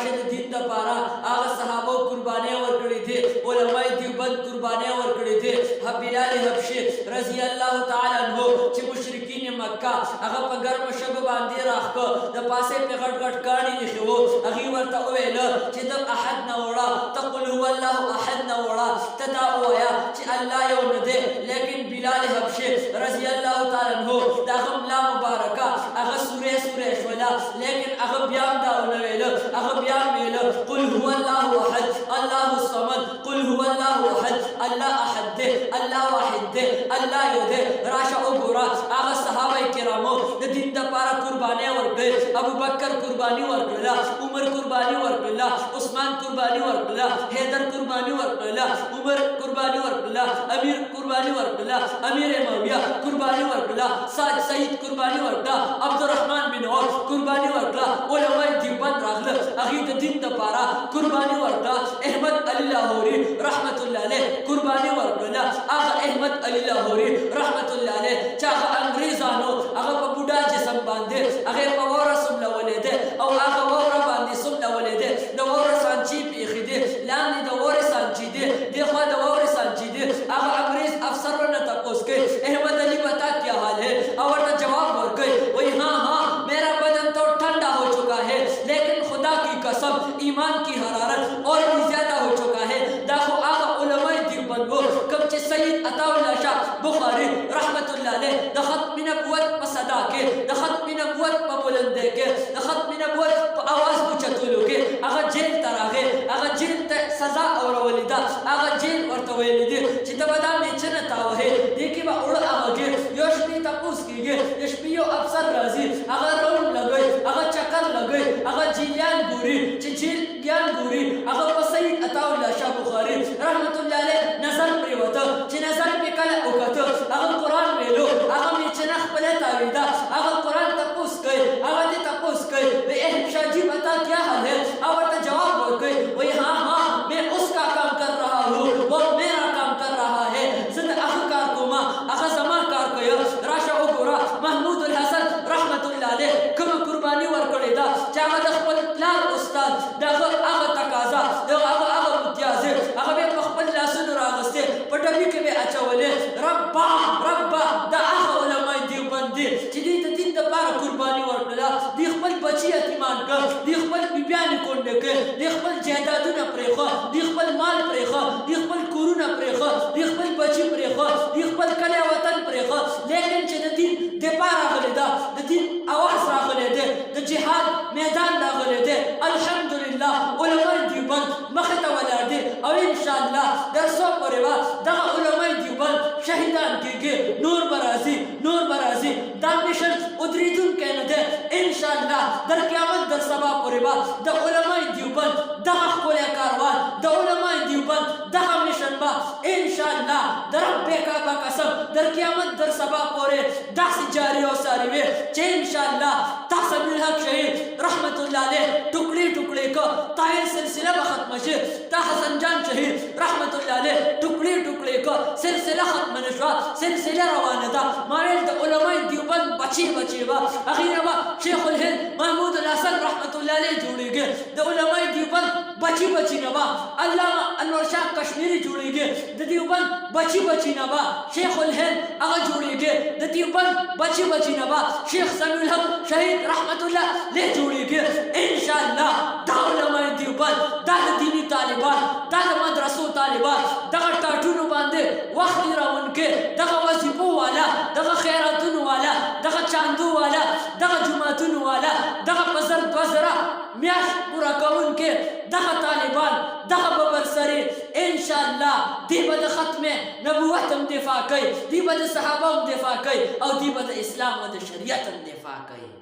چې د دین لپاره هغه صحابه قرباني ورکړي دي، علماء دیوبند قرباني ورکړي دي. بلال حبشي رضی الله تعالی عنہ چې مشرکین مکه هغه په ګرم شګو باندې راخکو، د پاسه په غټ غټ کاڼي نشو، هغه ورته ویل چې د احد نه وړه تقول هو الله احد نه وړه تدا وایا چې الله یو نه دی. لیکن بلال حبشي رضی الله تعالی عنہ دا غملا مبارکه هغه سوره شولا، لیکن هغه بیا دا ویل، هغه بیا ویل قل هو الله احد الله الصمد قل هو الله احد الله احد دی، الله واحد دی، الله یو دی. راشه وګوره هغه صحابه کرامو د دین لپاره قرباني ورکړي، ابو بکر قرباني ورکړه، عمر قرباني ورکړه، عثمان قرباني ورکړه، حیدر قرباني ورکړه، عمر قرباني ورکړه، امیر قرباني ورکړه، امیر معاویه قرباني ورکړه، سعید قرباني ورکړه، عبدالرحمن بن عوف قرباني ورکړه. علماء دیوبند راغله هغه د دین لپاره قرباني ورکړه. احمد علی لاهوري رحمت الله علیه قرباني ورکړه. هغه احمد علی لاهوري رحمت الله علیه چې هغه انګریزانو هغه په بوډا جسم باندې هغه په وره سملولې ده او هغه وره باندې سملولې ده، د وره سانچی پیخې ده، لاندې د وره سانچی ده، دغه د وره سانچی ده. هغه انګریز افسرونه تاسو کې احمد علی بتا کیا حال ہے اور جواب ورکړي وہی ہاں ہاں میرا بدن تو ٹھنڈا ہو چکا ہے لیکن خدا کی قسم ایمان کی حرارت اور بھی زیادہ ہو چکا ہے. داخو آغا علماء دیوبند کو کم چه سید عطا اللہ شاہ بخاری رحمت اللہ علیہ د ختم نبوت په صدا کې، د ختم نبوت په بلندۍ کې، د ختم نبوت په आवाज اوچتولو کې هغه جیل ته راغی، هغه جیل ته سزا اورولې ده. هغه جیل ورته ویلي دي چې ته به دا میچنه تاوهې، دې کې به اوړه هغه یو شپې تپوس کېږي، د شپې یو افسر راځي هغه راوند لګوي، هغه چکر لګوي، هغه جیلیان ګوري چې جیلیان ګوري. هغه په سید عطا الله شاه بخاری رحمت الله علیه نظر پرېوته چې نظر پې کله وکته هغه قرآن ویلو، هغه میچنه خپله تاویده، هغه قرآن تپوس کوي، هغه دې تپوس کوي احم شاہ جی بتا کیا حال ہے، اور ورته جواب ورکوي وہی ہاں ہاں میں اس کا کام کر رہا ہوں وہ میرا کام کر رہا ہے، زه د هغه کار کومه هغه زما کار کوي. راشه وګوره محمود الحسن رحمت الله علیه کومه قرباني ورکړې ده چې هغه د خپل پلار استاد دغه هغه تقاضا دغه هغه امتیازې هغه به په خپل لاسونو راغستې په ډبي کې به اچولې. ربا د هغه علماء دیوبند دي چې دوی د دین دپاره قرباني ورکړله، دوی خپل بچي یتیمان کړ، دوی خپل بیبیانې کونډې کړې، دوی خپل جایدادونه پرېښه، دوی خپل مال پرېښه، دوی خپل کورونه پرېښه، دوی خپل بچي پرېښه، دوی خپل کلی وطن پرېښه. لیکن چې د دین دفاع راغلی ده، د دین اواز راغلی دی، د جهاد میدان راغلی دی، الحمدلله علماء دیوبند مخې ته ولاړ دي او انشاءالله در څو پورې به دغه علماء دیوبند شهیدان کېږي، نور به راځي، نور به راځي. دا میشن ودرېدونکی نه دی انشاءالله. در قیامت در سبا پورې به د علماء دیوبند دغه ښکلی کاروان، د علماء دیوبند دغه میشن به انشاءالله د رب کعبه قسم در قیامت در سبا پورې داسې جاري او ساري وي چې انشاءالله تحسن الحق شهید رحمت الله علیه ټوکړې ټوکړې کو طاهر سلسله به ختمه شي، تا حسن جان شهید رحمت الله علیه ټوکړې ټوکړې کو سلسله ختمه نه شوه، سلسله روانه ده. ما ویل د علماء دیوبند بچي بچي به هغې نه به شیخ الهند محمود الحسن رحمت الله علیه جوړېږي، د علماء دیوبند بچي بچي نه به علامه انور شاه کشمیري جوړېږي، د دیوبند بچي بچي نه به شیخ الهند هغه جوړېږي، د دیوبند بچي بچي نه به شیخ سمیع الحق شهید رحمت الله علیه جوړېږي انشاءالله. دا علماء دیوبند دا د دیني طالبان، دا د مدرسو طالبان دغه ټاټونو باندې وخت تېروونکي، دغه وظیفو والا، دغه خیراتونو والا، دغه چاندو والا، دغه جوماتونو والا، دغه په زر 2000 میاشت پوره کوونکي دغه طالبان، دغه ببرسري انشاءالله دی به د ختم نبوت هم دفاع کوي، دی به د صحابه هم دفاع کوي او دی به د اسلام او د شریعت هم دفاع کوي.